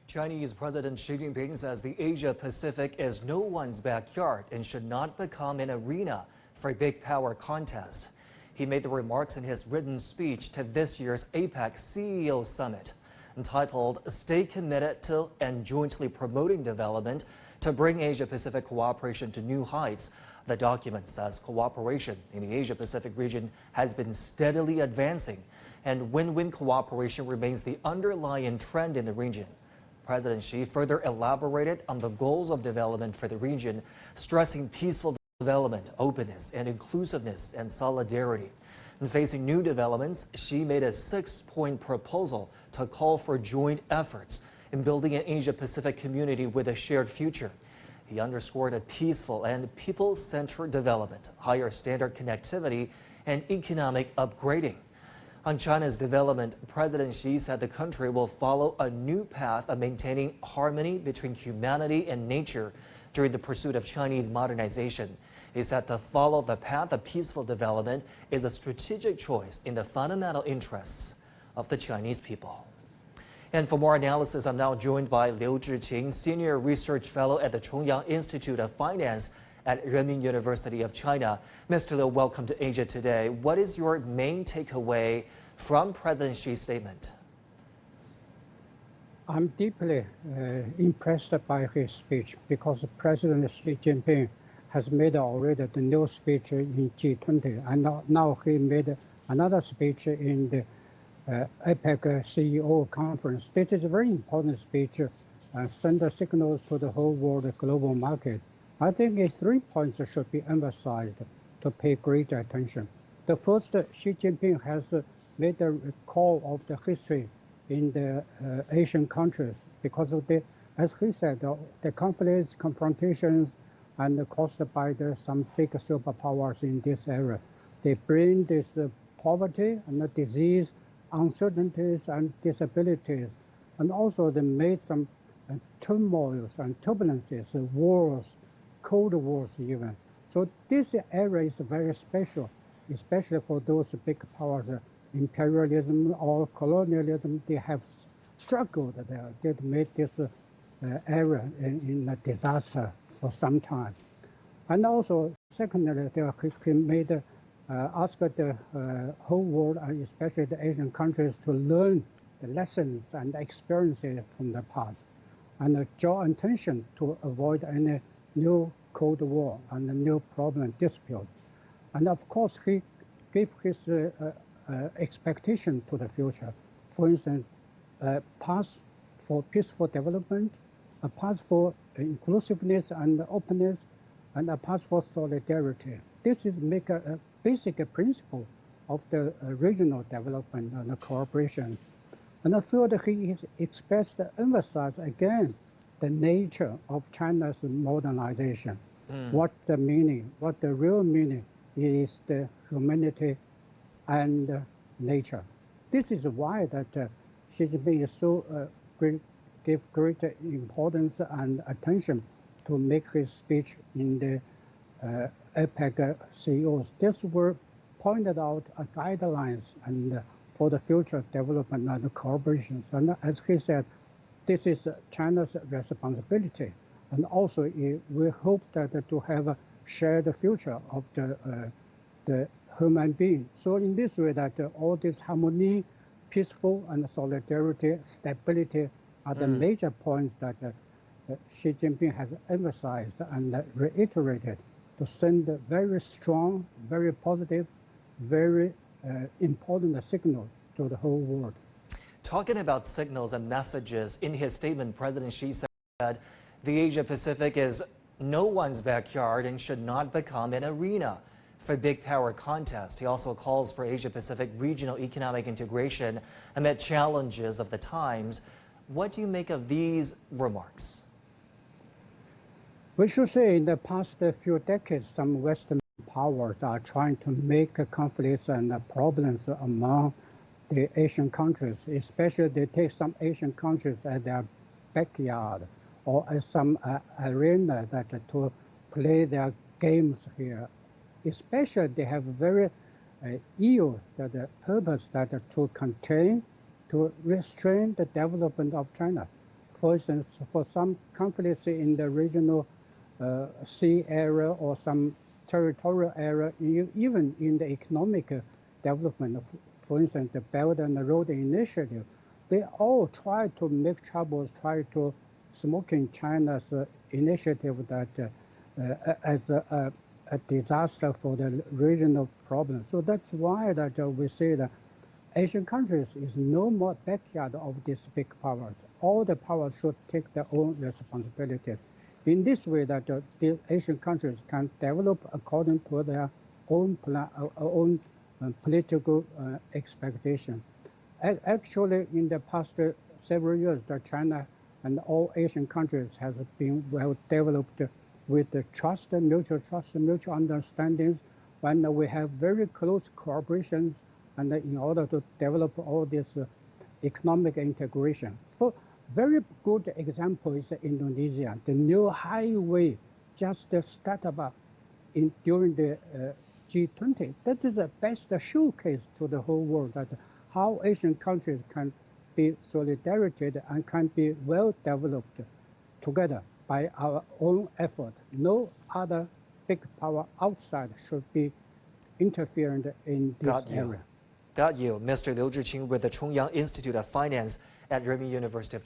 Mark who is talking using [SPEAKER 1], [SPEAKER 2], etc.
[SPEAKER 1] Chinese President Xi Jinping says the Asia-Pacific is no one's backyard and should not become an arena for a big power contest. He made the remarks in his written speech to this year's APEC CEO Summit, entitled "Stay Committed to and Jointly Promoting Development to Bring Asia-Pacific Cooperation to New Heights." The document says cooperation in the Asia-Pacific region has been steadily advancing, and win-win cooperation remains the underlying trend in the region. President Xi further elaborated on the goals of development for the region, stressing peaceful development, openness and inclusiveness, and solidarity. In facing new developments, Xi made a 6-point proposal to call for joint efforts in building an Asia-Pacific community with a shared future. He underscored a peaceful and people-centered development, higher standard connectivity, and economic upgrading. On China's development, President Xi said the country will follow a new path of maintaining harmony between humanity and nature during the pursuit of Chinese modernization. He said to follow the path of peaceful development is a strategic choice in the fundamental interests of the Chinese people. And for more analysis, I'm now joined by Liu Zhiqin, Senior Research Fellow at the Chongyang Institute of Finance at Renmin University of China. Mr. Liu, welcome to Asia Today. What is your main takeaway from President Xi's statement?
[SPEAKER 2] I'm deeply impressed by his speech because President Xi Jinping has made already the new speech in G20, and now he made another speech in the APEC CEO conference. This is a very important speech, send the signals to the whole world global market. I think 3 points should be emphasized to pay great attention. The first, Xi Jinping has made a recall of the history in the Asian countries because of the, as he said, the conflicts, confrontations, and caused by some big superpowers in this area. They bring this poverty and the disease, uncertainties and disabilities, and also they made some turmoils and turbulences, wars, cold wars even. So this area is very special, especially for those big powers, imperialism or colonialism. They have struggled there. They made this area in a disaster for some time. And also, secondly, he made asked the whole world, and especially the Asian countries, to learn the lessons and experiences from the past and draw attention to avoid any new Cold War and new problem dispute. And of course, he gave his expectation to the future. For instance, a path for peaceful development, a path for inclusiveness and openness, and a path for solidarity. This is make a basic principle of the regional development and the cooperation. And the third, he expressed, emphasized again the nature of China's modernization. What the meaning, what the real meaning is, the humanity and nature. This is why that Xi Jinping is so give great importance and attention to make his speech in the APEC CEOs. This were pointed out guidelines and for the future development and cooperation. And as he said, this is China's responsibility. And also we hope that to have a shared future of the human being. So in this way that all this harmony, peaceful and solidarity, stability are the major points that Xi Jinping has emphasized and reiterated to send a very strong, very positive, very important signal to the whole world.
[SPEAKER 1] Talking about signals and messages, in his statement, President Xi said the Asia-Pacific is no one's backyard and should not become an arena for big power contest. He also calls for Asia-Pacific regional economic integration amid challenges of the times. What do you make of these remarks?
[SPEAKER 2] We should say in the past few decades, some Western powers are trying to make conflicts and problems among the Asian countries, especially they take some Asian countries as their backyard or as some arena that to play their games here. Especially they have very ill purpose that to contain, to restrain the development of China. For instance, for some conflicts in the regional sea area or some territorial area, even in the economic development, for instance, the Belt and Road Initiative, they all try to make troubles, try to smoking China's initiative that as a disaster for the regional problem. So that's why that we say that Asian countries is no more backyard of these big powers. All the powers should take their own responsibilities. In this way, that the Asian countries can develop according to their own plan, own political expectation. Actually, in the past several years, that China and all Asian countries have been well developed with the trust, mutual understandings, when we have very close cooperations, and in order to develop all this economic integration. So, very good example is Indonesia. The new highway just started up during the G20. That is the best showcase to the whole world that how Asian countries can be solidarity and can be well developed together by our own effort. No other big power outside should be interfering in this area.
[SPEAKER 1] Got you. Mr. Liu Zhiqin with the Chongyang Institute of Finance at Renmin University of